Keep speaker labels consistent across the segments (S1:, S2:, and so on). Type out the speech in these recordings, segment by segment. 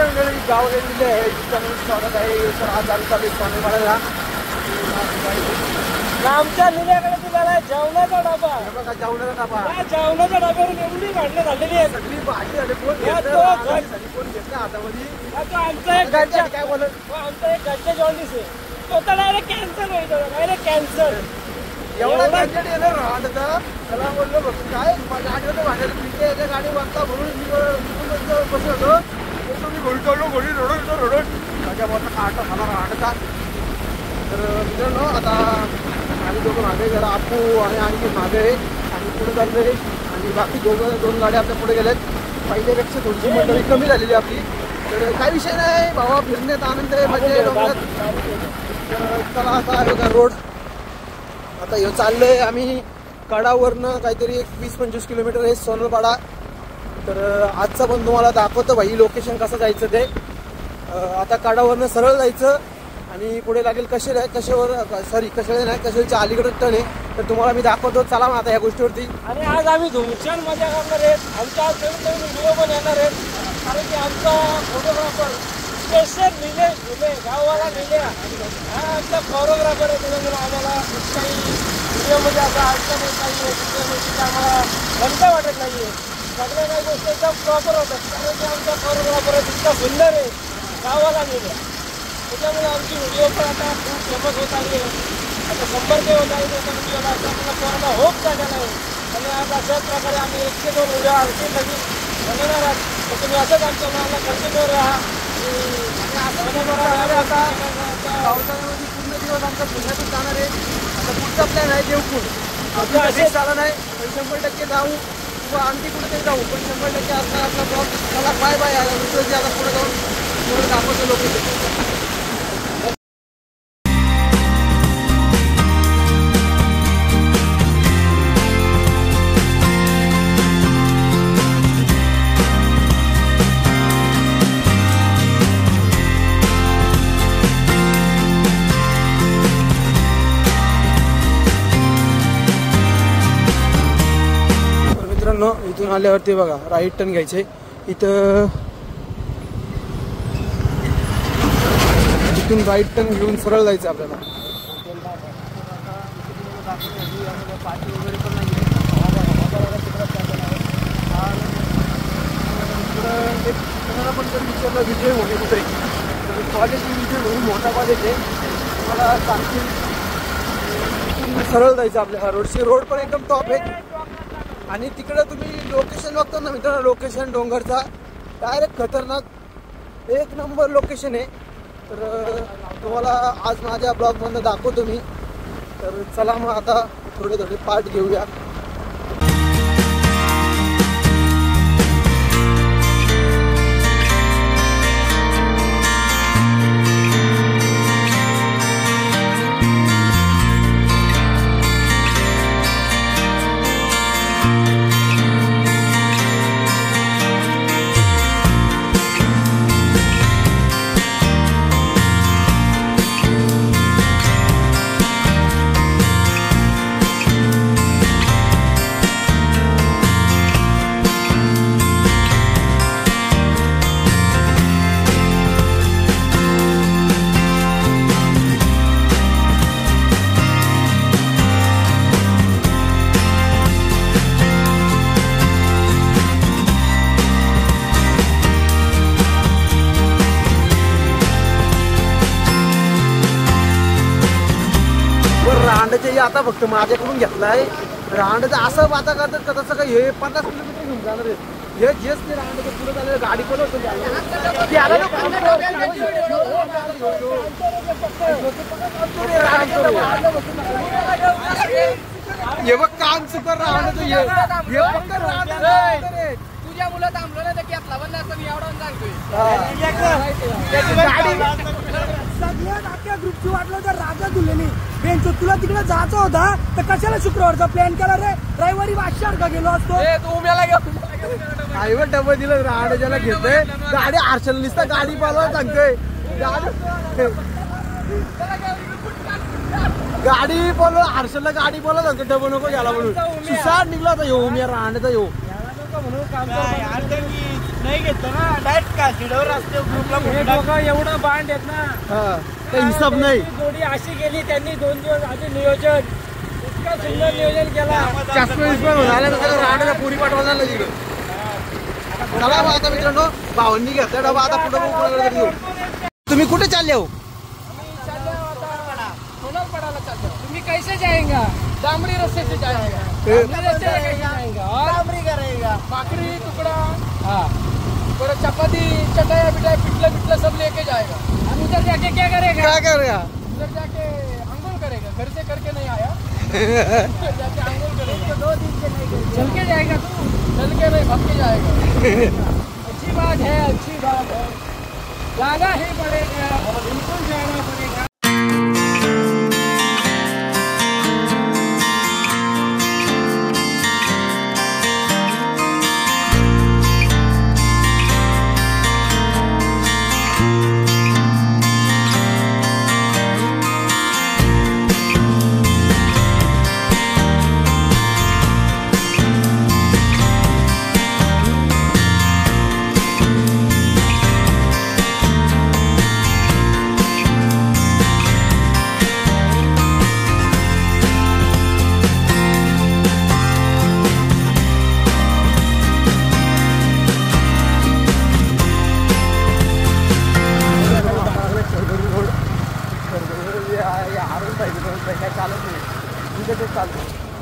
S1: मंडळी गाव गेलेले आहे, स्वागत आहे. तर आज आमचा स्वामीमाळ्याला
S2: आमच्या निल्याकडे तुम्हाला जेवणाचा डबा
S1: बघा, जेवणाचा डबा.
S2: जेवणाच्या डब्यावरून एवढी भांडणं झालेली आहे.
S1: सगळी भाजी झाली. कोण घेतलं हातामध्ये?
S2: आमचा एक
S1: काय बोलत,
S2: आमचा एक घरच्या जॉन्डिस आहे, तो तर डायरेक्ट कॅन्सर होईल. Direct cancer.
S1: एवढा बजेट येणार राहता. त्याला बोललो बघ काय गाडीवर भांडायला पिके गाडी वाजता म्हणून मी बसलो होतो. मी घोडी चाललो, घोडी रडत माझ्या मोठा काटा झाला राहता. तर मित्रांनो, आता आम्ही दोघं मागे जरा आपू आणि आणखी मागे आहे आणि पुढे चाललो आहे. आणि बाकी दोन गाड्या आपल्या पुढे गेल्यात. पहिल्यापेक्षा थोडीशी मंडळी कमी झालेली आपली. तर काही विषय नाही बाबा, फिरण्यात आनंद आहे, म्हणजे तर चला आता बघा रोड. आता हे चाललोय आम्ही कडावरनं काहीतरी 20-25 किलोमीटर आहे सोनलपाडा. तर आजचा पण तुम्हाला दाखवतो भाई लोकेशन कसं जायचं ते. आता कडावरनं सरळ जायचं आणि पुढे लागेल कशेर कशेरच्या अलीकडे टन आहे. तर तुम्हाला मी दाखवतो, चला मग आता या गोष्टीवरती.
S2: आणि आज आम्ही धुमछान मजा करणार आहेत. आमच्या आज नवीन व्हिडिओ पण येणार आहेत, कारण की आमचा फोटोग्राफर स्पेशल निलेश घुले, गाववाला निले हा आमचा फोटोग्राफर आहे. त्याच्यामुळे आम्हाला काही व्हिडिओमध्ये असा अडचण येत नाही आहे, दुसऱ्या आम्हाला घंटा वाटत नाही आहे. सगळ्या काही गोष्टी एकदम प्रॉपर होतात, कारण की आमचा फोटोग्राफर आहे तितका सुंदर आहे, गावाला निले. त्याच्यामुळे आमची व्हिडिओ पण आता खूप फेमस होत आली आहे. आता 100K होत आहे त्याच्या व्हिडिओला. असं आपल्याला कोणाला होप झालेला आहे. आणि आज अशाच प्रकारे आम्ही 1-2 व्हिडिओ आणखी नवीन बनवणार आहात. तर तुम्ही असंच आमच्या मनाला कंटिन्यू राहा.
S1: आता पावसाळ्यामध्ये पूर्ण दिवस आमचा पुण्यातून जाणार आहे. आता पुढचा प्लॅन आहे देवपूर. असेच झाला नाही पण 100% जाऊ किंवा आणखी कुठेतरी जाऊ, पण 100% असणार आपला ब्लॉग. मला बाय बाय. आता पुढे जाऊन थोडं दाखवतो लोकेशन. इथून आल्यावरती बघा राईट टर्न घ्यायचे. इथून राईट टर्न घेऊन सरळ जायचं आपल्याला. विजय होणे कुठे कॉलेज विजय म्हणून मोठा कॉलेज आहे. तुम्हाला सांगतील सरळ जायचं आपल्या रोड पण एकदम टॉप आहे. आणि तिकडे तुम्ही लोकेशन बघता ना मित्रांनो, लोकेशन डोंगरचा डायरेक्ट खतरनाक 1 नंबर लोकेशन आहे. तर तुम्हाला आज माझ्या ब्लॉगमधून दाखवतो मी. तर चला मग आता थोडे पार्ट घेऊया. रांडचे आता फक्त माझ्याकडून घेतलाय. रांडचं असं वाता करतात का तसं काही हे 50 किलोमीटर घेऊन जाणार आहे. हे जेच ते रांडचं पुढे झालेलं गाडी पण होतं हे बघ काम चुकर रांडचं हे फक्त रांड. तुझ्या मुलं थांबलो ना तर घेतला पण असं मी एवढं सांगतोय.
S2: सगळ्यात आपल्या ग्रुपची वाटलं तर राजा दुलेनी बेंचो तुला तिकडे जायचं होता तर कशाला शुक्रवारचा प्लॅन केला रे? रविवारी वाटशार का गेलो असतो.
S1: तू मला घेऊन डबा दिलं राजाला घेतोय. गाडी आरशल निसता गाडी पालवा सांगतोय. गाडी बोलव हर्षलला गाडी बोलव सांगतो डबा नको घ्यायला म्हणून. सुसाट निघला होता येऊ मी राहण्याचा येऊ.
S2: का म्हणून काम
S3: नाही घेतो ना डायरेक्ट का किडवर असते ग्रुपला
S2: एवढं बांध आहेत ना
S1: काही हिसाब नाही.
S2: जोडी अशी गेली त्यांनी 2 दिवस आधी नियोजन इतका सुंदर नियोजन केला.
S1: राहण्याला पुरी पाठवायला लागली तिकडं. चला मग आता मित्रांनो भावांनी घेतला डबा आता पुढे घेऊ. तुम्ही कुठे चालले हो?
S2: सोनलपडाला चालतो. तुम्ही कैसे जाएगा? डामरी रस्ते से जाएगा. डामरी रस्ते से कैसे जाएगा? और डामरी करेगा. भाकरी टुकड़ा हाँ और चपाती चटाया बिटाया पिटला सब लेके जाएगा. और उधर जाके क्या करेगा?
S1: क्या करेगा?
S2: उधर जाके अंगुल करेगा. घर से करके नहीं आया. जाके अंगुल करेगा. 2 दिन से नहीं करेगा. चल के जाएगा तू? चल के नहीं भाग के जाएगा. अच्छी बात है. जाना ही पड़ेगा. बिल्कुल जाना पड़ेगा.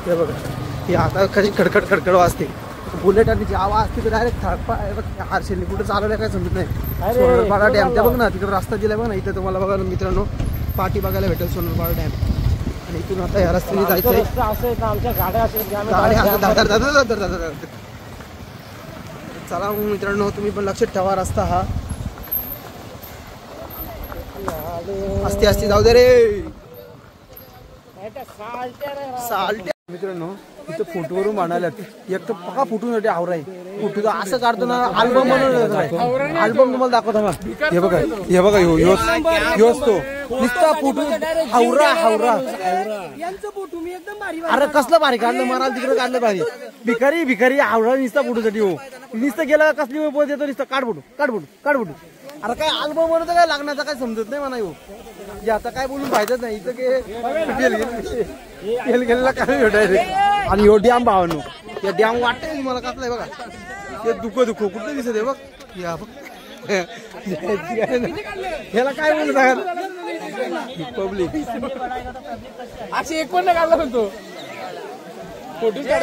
S1: हे बघा ही आता कशी खडखड वाजते. बुलेट आणि आवाज असते तर डायरेक्ट हारशेली कुठे चालवल्या काय समजत नाही. सोनलपाडा डॅम ते बघ ना तिकडे रस्ता दिलाय बघ ना. इथे तुम्हाला बघा मित्रांनो पाठी बघायला भेटेल सोनलपाडा डॅम. आणि इथून आता या रस्त्याने जायचंय. चला मग मित्रांनो तुम्ही पण लक्षात ठेवा रस्ता हा असते जाऊ दे रे साल्ट्या. मित्रांनो इथं फोटोवरून म्हणाल्यात एक तर पका फुटून आवराय फोटो असं काढतो ना. अल्बम बनवलं अल्बम तुम्हाला दाखवतो ना. हे बघा योच तो नुसता फोटो हावरा अरे कसलं भारी काढलं. मला तिकडे काढलं भारी. भिकारी हावरा नुसता फोटोसाठी हो. नुसतं गेला कसली देतो नुसतं काढ फोटो. अरे काय अल्बम बनवतं काय लागण्याचा काय समजत नाही म्हणा. आता काय बोलून पाहिजेच नाही. इथं गेलेला काय भेटायचे. आणि ह्यो डॅम भावानो या डॅम वाटतंय मला कसलाय बघा. ते दुखो कुठलं दिसत आहे बघ. या बघ ह्याला काय बोलत पब्लिक
S2: अशी एक पण काढला म्हणतो फोटो
S1: काढ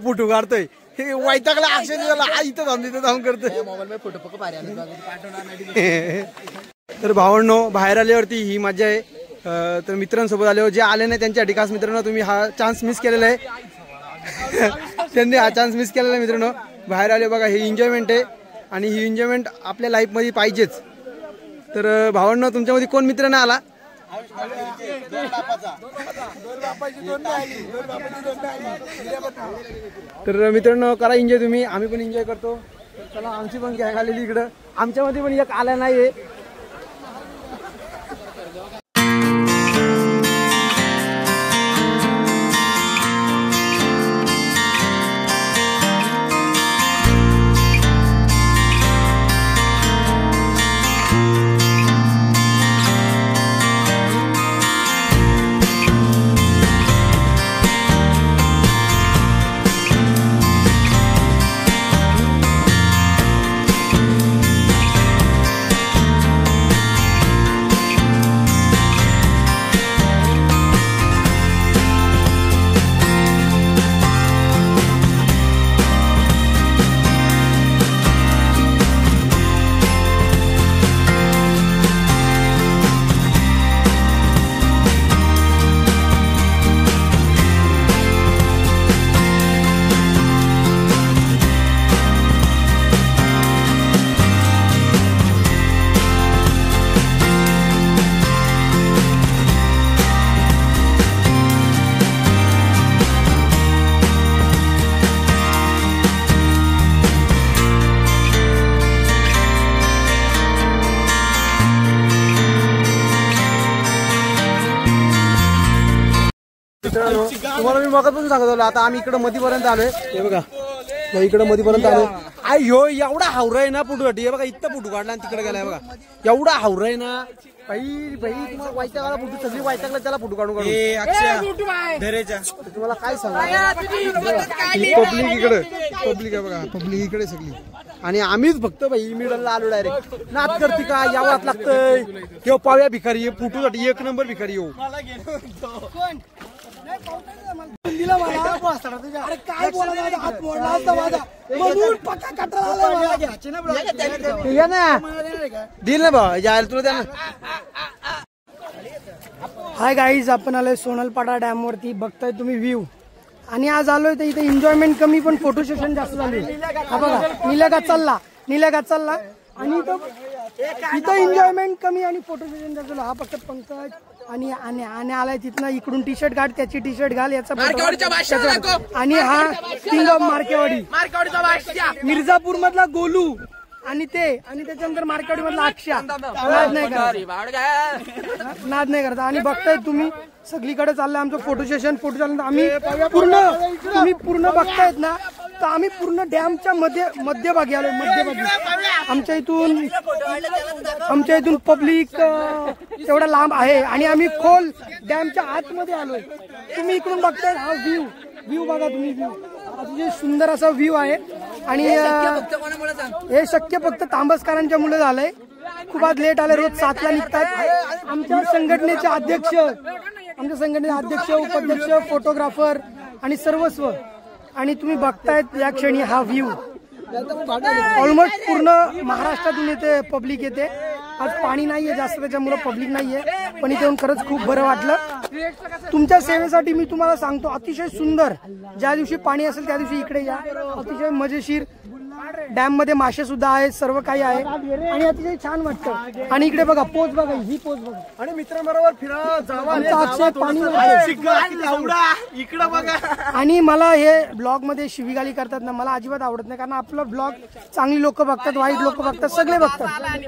S1: फोटो काढतोय. हे वैतागला अक्षर इथं जाऊन करतोय मोबाईल मध्ये फोटो पक्क पाहिजे. तर भावांनो बाहेर आल्यावरती ही मजा आहे. तर मित्रांसोबत आल्यावर जे आले नाही त्यांच्यासाठी खास मित्रांनो तुम्ही हा चान्स मिस केलेला आहे. त्यांनी हा चान्स मिस केलेला आहे मित्रांनो. बाहेर आले बघा ही एन्जॉयमेंट आहे आणि ही एन्जॉयमेंट आपल्या लाईफमध्ये पाहिजेच. तर भावांनो तुमच्यामध्ये कोण मित्र नाही आला? तर मित्रांनो करा एन्जॉय तुम्ही. आम्ही पण एन्जॉय करतो. चला आमची पण गॅंग आलेली इकडं. आमच्यामध्ये पण एक आला नाहीये. मित्रांनो तुम्हाला मी मगापासून सांगत होतो आता आम्ही इकडे मधीपर्यंत आलोय हे बघा इकडे मधीपर्यंत आलोय आय ह्यो एवढा हावरा आहे ना फोटोसाठी हे बघा इथं फोटो काढला आणि तिकडे गेलाय बघा एवढा हावरा आहे ना बाई तुम्हाला वाईटाला फोटो सगळी वाईटाला त्याला फोटो काढून तुम्हाला काय सांगा पब्लिक इकडे पब्लिक आहे बघा पब्लिक इकडे सगळी आणि आम्हीच फक्त बाई मिडलला आलो डायरेक्ट नाच करते का यावं लागतंय किंवा पाव्या भिकारी आहे फोटोसाठी एक नंबर भिकारी येऊ दिल ना बा जायला तुला द्या
S4: हाय गाईज आपण आलोय सोनलपाडा डॅम वरती बघताय तुम्ही व्ह्यू आणि आज आलोय तर इथे एन्जॉयमेंट कमी पण फोटो सेशन जास्त झाले हा बघा निलगा चालला आणि इथं एन्जॉयमेंट कमी आणि फोटो सेशन जास्त झालं हा फक्त पंकज आणि आलाय तिथनं इकडून टी शर्ट घाल त्याची टी शर्ट घाल याचा आणि हा किंग ऑफ मार्केवाडी मिर्झापूर मधला गोलू आणि त्याच्यानंतर मार्केवाडी मधला अक्षा नाद नाही करता आणि बघताय तुम्ही सगळीकडे चाललंय आमचं फोटो सेशन फोटो चाललं आम्ही तुम्ही पूर्ण बघतायत ना तर आम्ही पूर्ण डॅमच्या मध्यभागी आलोय मध्यभागी आमच्या इथून पब्लिक तेवढा लांब आहे आणि आम्ही खोल डॅमच्या आतमध्ये आलोय तुम्ही इकडून बघताय हा व्ह्यू बघा तुम्ही व्ह्यू अतिशय सुंदर असा व्ह्यू आहे आणि हे शक्य फक्त तांबसकरांच्या मुळे झालंय खूप आज लेट आले रोज 7ला निघतात आमच्या संघटनेचे अध्यक्ष उपाध्यक्ष फोटोग्राफर आणि सर्वस्व आणि तुम्ही बघतायत या क्षणी हा व्ह्यू ऑलमोस्ट पूर्ण महाराष्ट्रातून येते पब्लिक येते आज पाणी नाहीये जास्त त्याच्यामुळे पब्लिक नाहीये पण इथे येऊन खरंच खूप बरं वाटलं तुमच्या सेवेसाठी मी तुम्हाला सांगतो अतिशय सुंदर ज्या दिवशी पाणी असेल त्या दिवशी इकडे या अतिशय मजेशीर डॅम मध्ये मासे सुद्धा आहेत सर्व काही आहे आणि अतिशय छान वाटतं आणि इकडे बघा पोच बघा ही पोच बघा
S1: आणि मित्रांबरोबर फिरा
S4: पाणी
S1: इकडे बघा
S4: आणि मला हे ब्लॉग मध्ये शिवीगाली करतात ना मला अजिबात आवडत नाही कारण आपलं ब्लॉग चांगली लोक बघतात वाईट लोक बघतात सगळे बघतात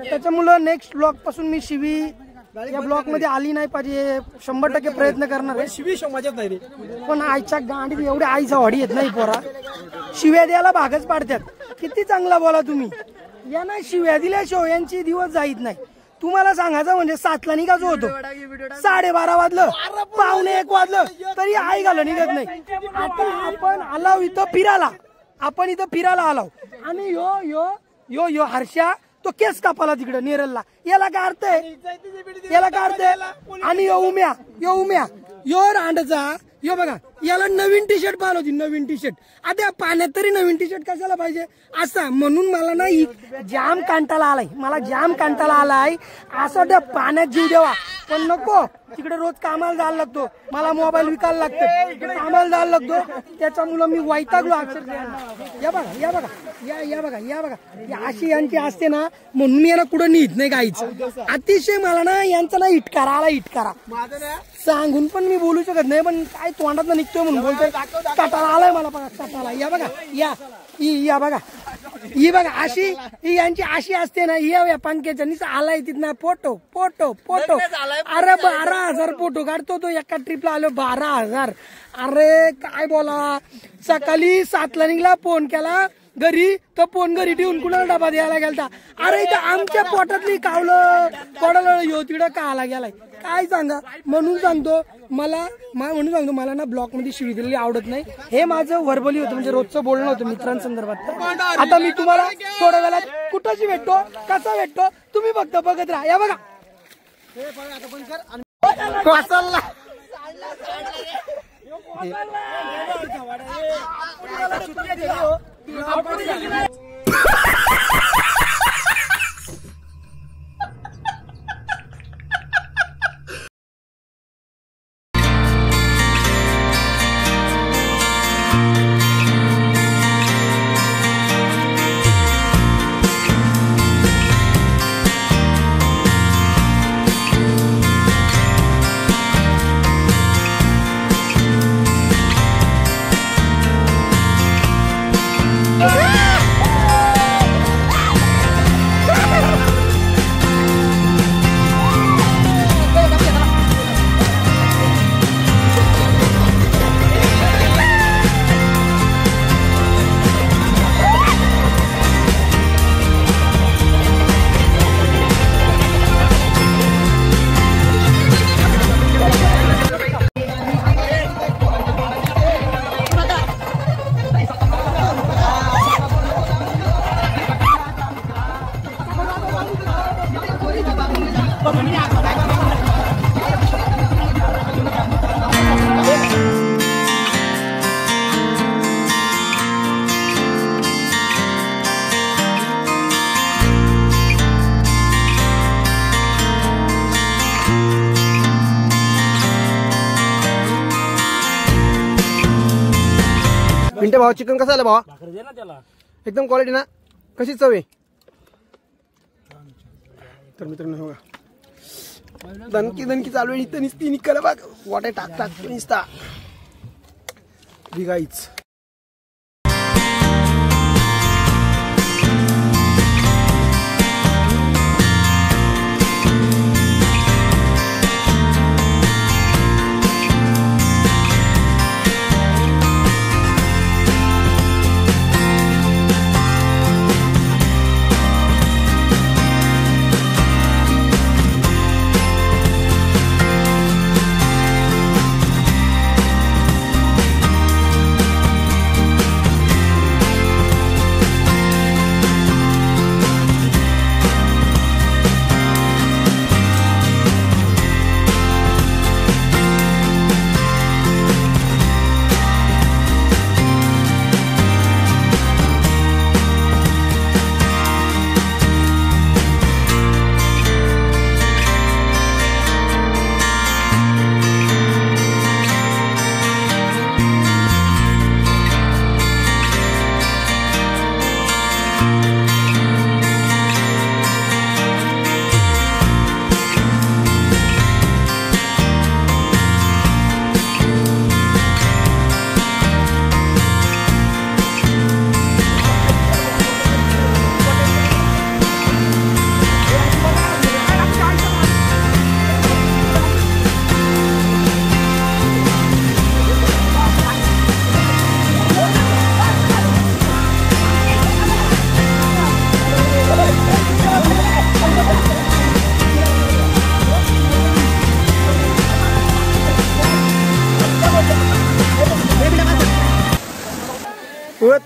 S4: त्याच्यामुळे नेक्स्ट ब्लॉग पासून मी शिवी या ब्लॉग मध्ये आली नाही पाहिजे 100% प्रयत्न करणार आहे
S1: शिवी समाजात नाही रे
S4: पण आईच्या गाडीत एवढ्या आईचा वाडी येत नाही पोरा शिव्या द्यायला भागच पाडतात किती चांगला बोला तुम्ही या ना शिव्या दिल्याशिवाय यांची दिवस जाईत नाही तुम्हाला सांगायचं म्हणजे 7ला निघायचो होतो 12:30 वाजलं 1:45 वाजलं तरी आई घालं निघत नाही आता आपण आलाव इथं फिरायला आलाव आणि यो हर्षा तो केस कापाला तिकडे नेरलला याला काय अर्थ आहे आणि यो उम्या यो रांडचा यो बघा याला नवीन टी शर्ट पाहिलं होती नवीन टी शर्ट आता पाण्यात तरी नवीन टी शर्ट कशाला पाहिजे असा म्हणून मला ना जाम कंटाळा आलाय असं त्या पाण्यात जीव देवा पण नको तिकडे रोज कामाला जायला लागतो मला मोबाईल विकायला लागतो कामाला जायला लागतो त्याच्यामुळं मी वैतागलो अक्षरशः या बघा अशी यांची असते ना म्हणून मी यांना कुठं नीट नाही काहीच अतिशय मला ना यांचा ना इटकारा सांगून पण मी बोलू शकत नाही पण काय तोंडात निघतोय म्हणून बोलतोय कटाला आलाय मला बघा कटाला या बघा या बघा ही बघा अशी ही यांची अशी असते ना या पानक्याच्या नीच आलाय तिथं फोटो अरे 12,000 फोटो काढतो तो एका ट्रिपला आलो 12,000 अरे काय बोला सकाळी 7ला निघला फोन केला घरी तर फोन घरी ठेवून कुणाला डबा द्यायला गेलता अरे इथं आमच्या पोटातली कावलं कोणाला यो तिकडं का आला गेलाय काय सांगा म्हणून सांगतो मला ना ब्लॉग मध्ये शिवी दिलेली आवडत नाही हे माझं व्हर्बली होतं म्हणजे रोजचं बोलणं होतं मित्रांसंदर्भात आता मी तुम्हाला थोड्या वेळात कुठंशी भेटतो कसा भेटतो तुम्ही फक्त बघत राहा या बघा
S1: मिंटे भाऊ चिकन कसं आलं भावा?
S2: भाकरी दे ना त्याला.
S1: एकदम क्वालिटी ना, कशी चव आहे? तर मित्रांनो बघा दणकी दणकी चालू आहे इथं निसती निकाला बघ वाटे टाक टाक निसता बिगाईच.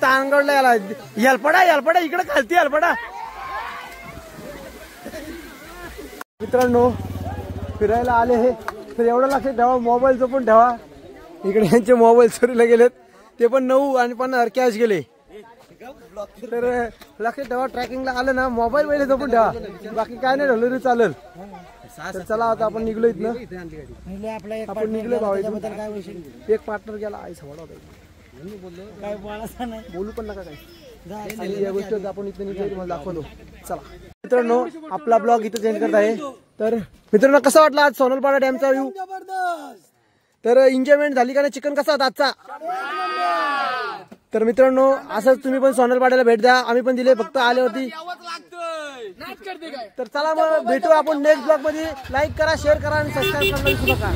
S1: ताणगडला याला यलपडा इकडे खालती यलपडा. मित्रांनो फिरायला आले हे तर एवढं लक्षात ठेवा मोबाईलचं पण ठेवा. इकडे यांचे मोबाईल चोरीला गेलेत ते पण 9 आणि 50 कॅश गेले. तर लक्षात ठेवा ट्रॅकिंगला आलं ना मोबाईल पहिले जपून ठेवा बाकी काय नाही ठेवलं तरी चालेल. तर चला आता आपण निघलो इथनं आपण निघलो भाऊ. एक पार्टनर गेला आई सवड होता
S3: काय बोलायचं नाही
S1: बोलू पण नका काय या गोष्टी आपण इथे निघलो दाखवतो. चला मित्रांनो आपला ब्लॉग इथं चेंज करत आहे. तर मित्रांनो कसा वाटला आज सोनलपाडा डॅमचा व्ह्यू? तर एन्जॉयमेंट झाली का नाही? चिकन कसा होता आजचा? तर मित्रांनो असंच तुम्ही पण सोनलपाड्याला भेट द्या. आम्ही पण दिले फक्त आल्यावरती. तर चला मग भेटू आपण नेक्स्ट ब्लॉग मध्ये. लाईक करा शेअर करा आणि सबस्क्राईब करायला विसरू नका.